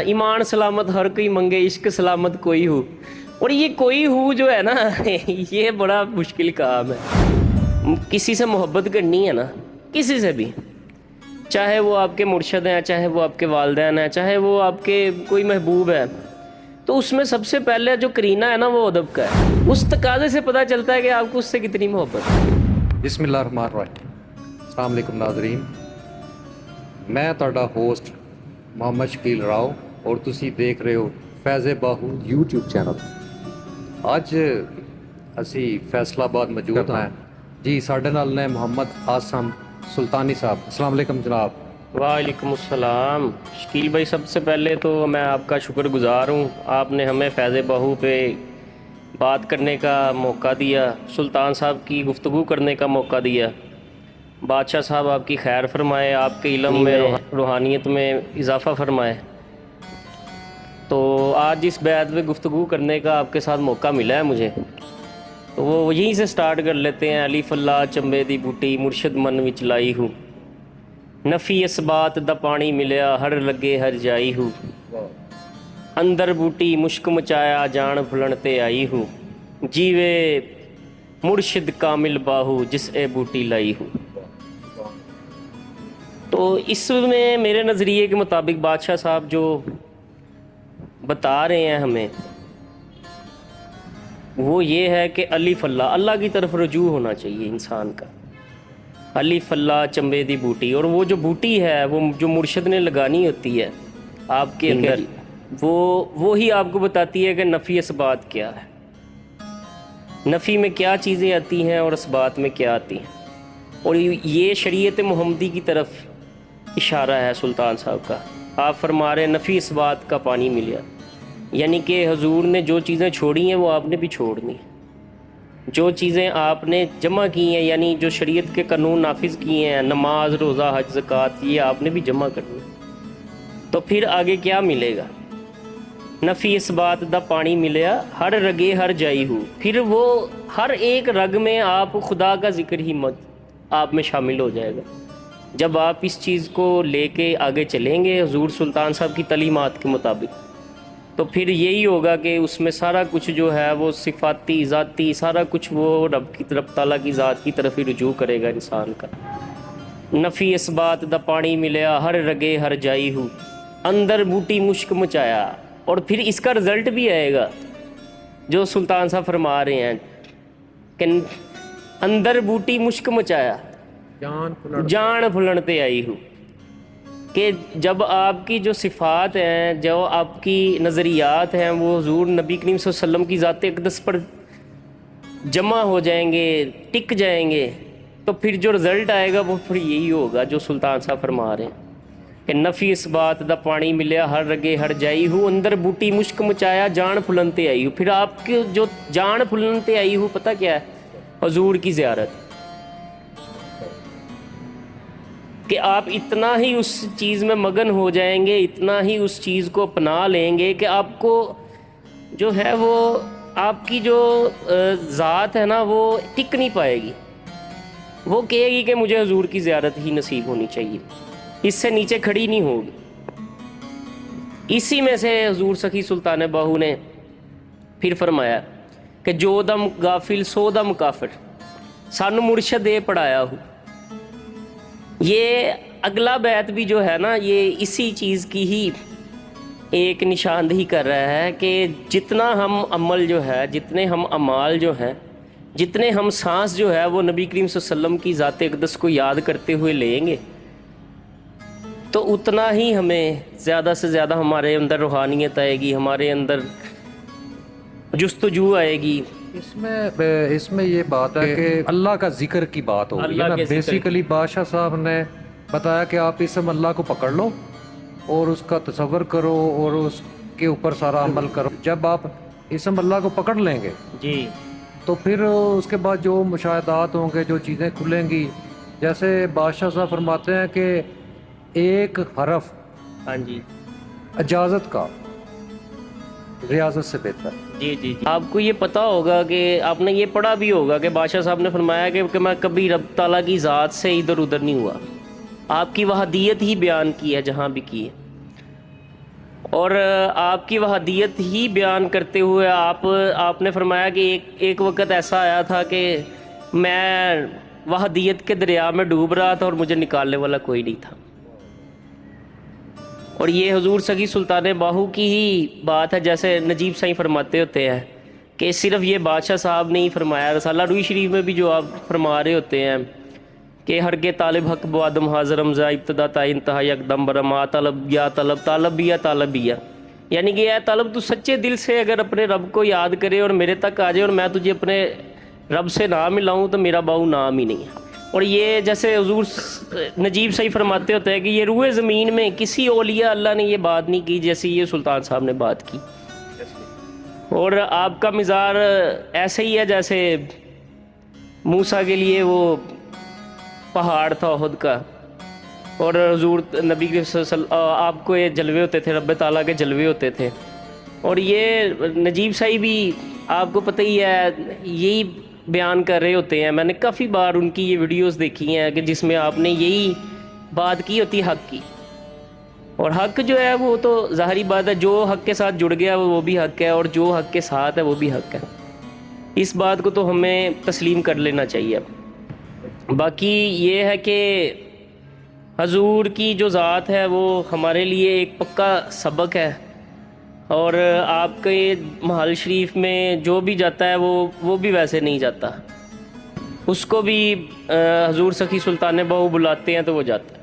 ईमान सलामत हर कोई मंगे, इश्क सलामत कोई हो। और ये कोई हो जो है ना ये बड़ा मुश्किल काम है। किसी से मोहब्बत करनी है ना, किसी से भी, चाहे वो आपके मुर्शद हैं, चाहे वो आपके वालिदैन हैं, चाहे वो आपके कोई महबूब है, तो उसमें सबसे पहले जो करीना है ना वो अदब का है। उस तकाज़े से पता चलता है कि आपको उससे कितनी मोहब्बत है। बिस्मिल्लाहिर्रहमानिर्रहीम। अस्सलाम वालेकुम नाज़रीन, मैं ਤੁਹਾਡਾ ਹੋਸਟ ਮੁਹੰਮਦ ਸ਼ਕੀਲ ਰਾਓ ਔਰ ਤੁਸੀਂ ਦੇਖ ਰਹੇ ਹੋ ਫੈਜ਼ੇ ਬਾਹੂ YouTube ਚੈਨਲ। ਅੱਜ ਅਸੀਂ ਫੈਸਲਾਬਾਦ ਮੌਜੂਦ ਹਾਂ ਜੀ। ਸਾਡੇ ਨਾਲ ਨੇ ਮੁਹੰਮਦ ਆਸਮ सुल्तानी साहब। अस्सलाम वालेकुम जनाब। वालेकुम अस्सलाम। शकील भाई, सबसे पहले तो मैं आपका शुक्रगुज़ार हूँ, आपने हमें फैज़ बहू पे बात करने का मौका दिया, सुल्तान साहब की गुफ्तगू करने का मौका दिया। बादशाह साहब आपकी खैर फरमाए, आपके इल्म में, रूहानियत में इजाफ़ा फरमाए। तो आज इस बैत में गुफ्तगू करने का आपके साथ मौका मिला है मुझे, तो वो यहीं से स्टार्ट कर लेते हैं। अली फल्ला चंबे दी बूटी मुर्शद मन विच लाई हूँ, नफ़ी इस बात दा पानी मिलया हर लगे हर जाई हूँ। अंदर बूटी मुश्क मचाया जान फुलन ते आई हूँ, जीवे मुर्शिद कामिल बाहू जिस ए बूटी लाई हूँ। तो इसमें मेरे नज़रिए के मुताबिक बादशाह साहब जो बता रहे हैं हमें, वो ये है कि अली फल्ला, अल्लाह की तरफ रुजू होना चाहिए इंसान का। अली फल्ला चंबे दी बूटी, और वो जो बूटी है वो जो मुर्शद ने लगानी होती है आपके अंदर, वो ही आपको बताती है कि नफ़ी इसबात क्या है, नफ़ी में क्या चीज़ें आती हैं और इसबात में क्या आती हैं। और ये शरीयत मुहम्मदी की तरफ इशारा है सुल्तान साहब का। आप फरमा रहे नफ़ी इसबात का पानी मिला, यानी कि हजूर ने जो चीज़ें छोड़ी हैं वो आपने भी छोड़नी। जो चीज़ें आपने जमा की हैं, यानी जो शरीयत के कानून नाफिज किए हैं, नमाज रोज़ा हज ज़कात, ये आपने भी जमा करनी। तो फिर आगे क्या मिलेगा? नफ़ी इस बात दा पानी मिलया हर रगे हर जाई हूँ। फिर वो हर एक रग में आप खुदा का जिक्र ही मत आप में शामिल हो जाएगा। जब आप इस चीज़ को लेके आगे चलेंगे हजूर सुल्तान साहब की तलीमात के मुताबिक, तो फिर यही होगा कि उसमें सारा कुछ जो है वो सिफाती ज़ाती सारा कुछ वो रब ताला की ज़ात की तरफ ही रुजू करेगा इंसान का। नफ़ी इस बात दा पानी मिलया हर रगे हर जाई हूँ, अंदर बूटी मुश्क मचाया। और फिर इसका रिज़ल्ट भी आएगा जो सुल्तान साहब फरमा रहे हैं कि अंदर बूटी मुश्क मचाया जान फुलनते आई हूँ, कि जब आपकी जो सिफ़ात हैं, जो आपकी नज़रियात हैं, वो हुज़ूर नबी करीम सल्लल्लाहु अलैहि वसल्लम की ज़ात अक़दस पर जमा हो जाएंगे, टिक जाएंगे, तो फिर जो रिज़ल्ट आएगा वो फिर यही होगा जो सुल्तान साहब फरमा रहे हैं कि नफ़ी इस बात दा पानी मिलया हर रगे हर जाई हूँ, अंदर बूटी मुश्क मचाया जान फुलनते आई हूँ। फिर आपकी जो जान फुलनते आई हूँ पता क्या है? हुज़ूर की ज़ियारत। कि आप इतना ही उस चीज़ में मगन हो जाएंगे, इतना ही उस चीज़ को अपना लेंगे कि आपको जो है वो आपकी जो ज़ात है ना वो टिक नहीं पाएगी। वो कहेगी कि मुझे हुजूर की ज़ियारत ही नसीब होनी चाहिए, इससे नीचे खड़ी नहीं होगी। इसी में से हुजूर सखी सुल्तान बाहू ने फिर फरमाया कि जो दम गाफिल सो दम काफिर, सानू मुर्शद ये पढ़ाया हो। ये अगला बैत भी जो है ना ये इसी चीज़ की ही एक निशानदही कर रहा है कि जितना हम अमल जो है, जितने हम अमाल जो हैं, जितने हम सांस जो है वो नबी करीम सल्लल्लाहु अलैहि वसल्लम की ज़ात अक़दस को याद करते हुए लेंगे, तो उतना ही हमें ज़्यादा से ज़्यादा हमारे अंदर रूहानियत आएगी, हमारे अंदर जुस्तजू आएगी। इसमें ये बात है कि अल्लाह का जिक्र की बात हो रही है ना। बेसिकली बादशाह साहब ने बताया कि आप इसम अल्लाह को पकड़ लो और उसका तसव्वुर करो और उसके ऊपर सारा अमल करो। जब आप इसम अल्लाह को पकड़ लेंगे जी, तो फिर उसके बाद जो मुशाहदात होंगे, जो चीज़ें खुलेंगी, जैसे बादशाह साहब फरमाते हैं कि एक हरफ, हाँ जी, इजाज़त का रियाजत से बेहतर। जी जी जी। आपको ये पता होगा कि आपने ये पढ़ा भी होगा कि बादशाह साहब ने फरमाया कि मैं कभी रब ताला की ज़ात से इधर उधर नहीं हुआ। आपकी वहदियत ही बयान की है जहाँ भी की है। اور آپ کی وحدیت ہی بیان کرتے ہوئے آپ نے فرمایا کہ ایک وقت ایسا آیا تھا کہ میں وحدیت کے دریا میں ڈوب رہا تھا اور مجھے نکالنے والا کوئی نہیں تھا. اور یہ حضور سگی سلطان باہو کی ہی بات ہے، جیسے نجیب سائیں فرماتے ہوتے ہیں کہ صرف یہ بادشاہ صاحب نے ہی فرمایا. رسالہ روی شریف میں بھی جو آپ فرما رہے ہوتے ہیں کہ ہر کے طالب حق بوادم حاضر رمضا ابتدا تا انتہا یکدم برم آ طلب یا طالبیہ، یعنی کہ اے طالب تو سچے دل سے اگر اپنے رب کو یاد کرے اور میرے تک آ جائے اور میں تجھے اپنے رب سے نام ملاؤں تو میرا باؤ نام ہی نہیں ہے. اور یہ جیسے حضور نجیب صحیح فرماتے ہوتے ہیں کہ یہ روئے زمین میں کسی اولیاء اللہ نے یہ بات نہیں کی جیسی یہ سلطان صاحب نے بات کی. اور آپ کا مزار ایسے ہی ہے جیسے موسیٰ کے لیے وہ پہاڑ تھا احد کا، اور حضور نبی کے آپ کو یہ جلوے ہوتے تھے، رب تعالیٰ کے جلوے ہوتے تھے. اور یہ نجیب صاحب بھی آپ کو پتہ ہی ہے یہی بیان کر رہے ہوتے ہیں. میں نے کافی بار ان کی یہ ویڈیوز دیکھی ہیں کہ جس میں آپ نے یہی بات کی ہوتی حق کی. اور حق جو ہے وہ تو ظاہری بات ہے، جو حق کے ساتھ جڑ گیا وہ بھی حق ہے، اور جو حق کے ساتھ ہے وہ بھی حق ہے. اس بات کو تو ہمیں تسلیم کر لینا چاہیے. باقی یہ ہے کہ حضور کی جو ذات ہے وہ ہمارے لیے ایک پکا سبق ہے. اور آپ کے محل شریف میں جو بھی جاتا ہے وہ بھی ویسے نہیں جاتا، اس کو بھی حضور سخی سلطان باہو بلاتے ہیں تو وہ جاتا ہے.